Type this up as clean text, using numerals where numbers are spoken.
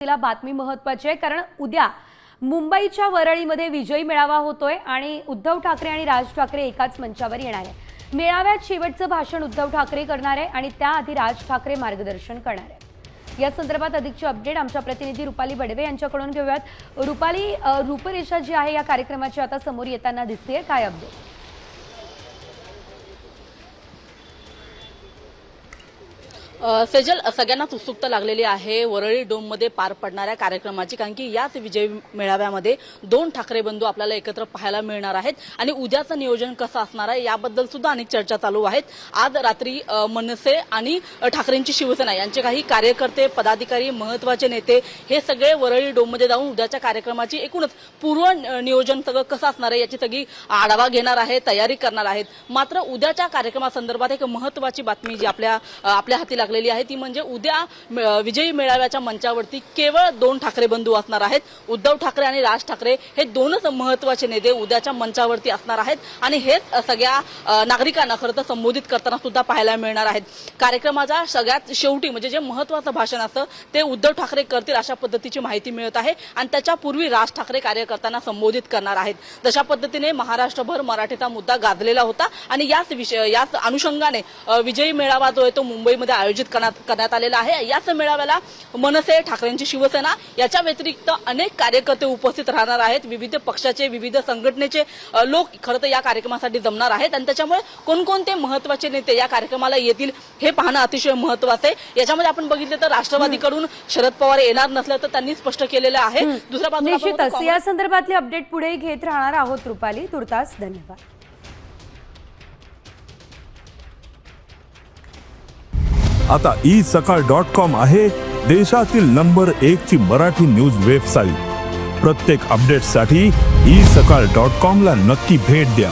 तिला बातमी महत्त्वाची आहे कारण उद्या मुंबईच्या वरळीमध्ये विजयी मेळावा होतोय आणि उद्धव ठाकरे आणि राज ठाकरे एकाच मंचावर येणार आहे। मेळाव्यात शेवटचं भाषण उद्धव ठाकरे करणार आहे आणि त्याआधी राज ठाकरे मार्गदर्शन करणार आहे। या संदर्भात अधिकची अपडेट आमच्या प्रतिनिधी रुपाली बडवे यांच्याकडून घेऊयात। रुपाली, रूपरेषा जी आहे या कार्यक्रमाची आता समोर येताना दिसतेय, काय अपडेट? सेजल, सगळ्यांनाच उत्सुकता लागलेली आहे वरळी डोममध्ये पार पडणाऱ्या कार्यक्रमाची, कारण की याच विजय मेळाव्यामध्ये दोन ठाकरे बंधू आपल्याला एकत्र पाहायला मिळणार आहेत आणि उद्याचं नियोजन कसं असणार आहे याबद्दल सुद्धा अनेक चर्चा चालू आहेत। आज रात्री मनसे आणि ठाकरेंची शिवसेना यांचे काही कार्यकर्ते, पदाधिकारी, महत्वाचे नेते हे सगळे वरळी डोममध्ये जाऊन उद्याच्या कार्यक्रमाची एकूणच पूर्व नियोजन सगळं कसं असणार आहे याची सगळी आढावा घेणार आहेत, तयारी करणार आहेत। मात्र उद्याच्या कार्यक्रमासंदर्भात एक महत्वाची बातमी जी आपल्या हाती लागलेली आहे ती म्हणजे उद्या विजयी मेळाव्याच्या मंचावरती केवळ दोन ठाकरे बंधू असणार आहेत। उद्धव ठाकरे आणि राज ठाकरे हे दोनच महत्वाचे नेते उद्याच्या मंचावरती असणार आहेत आणि हेच सगळ्या नागरिकांना खरं तर संबोधित करताना सुद्धा पाहायला मिळणार आहेत। कार्यक्रमाच्या सगळ्यात शेवटी म्हणजे जे महत्वाचं भाषण असतं ते उद्धव ठाकरे करतील अशा पद्धतीची माहिती मिळत आहे आणि त्याच्यापूर्वी राज ठाकरे कार्यकर्त्यांना संबोधित करणार आहेत। तशा पद्धतीने महाराष्ट्रभर मराठीचा मुद्दा गाजलेला होता आणि याच अनुषंगाने विजयी मेळावा जो आहे तो मुंबईमध्ये आयोजित करण्यात आलेला आहे। याच मेळाव्याला मनसे, ठाकरेंची शिवसेना याच्या व्यतिरिक्त अनेक कार्यकर्ते उपस्थित राहणार आहेत। विविध पक्षाचे, विविध संघटनेचे लोक खरं तर या कार्यक्रमासाठी जमणार आहेत आणि त्याच्यामुळे कोणकोणते महत्वाचे नेते या कार्यक्रमाला येतील हे पाहणं अतिशय महत्वाचं आहे। याच्यामध्ये आपण बघितलं तर राष्ट्रवादीकडून शरद पवार येणार नसलं तर त्यांनी स्पष्ट केलेलं आहे। दुसऱ्या बाजूला या संदर्भातले अपडेट पुढे घेत राहणार आहोत रुपाली। तुर्तास धन्यवाद। आता isakal.com आहे देशातील नंबर 1 ची मराठी न्यूज वेबसाईट। प्रत्येक अपडेटसाठी isakal.com ला नक्की भेट द्या।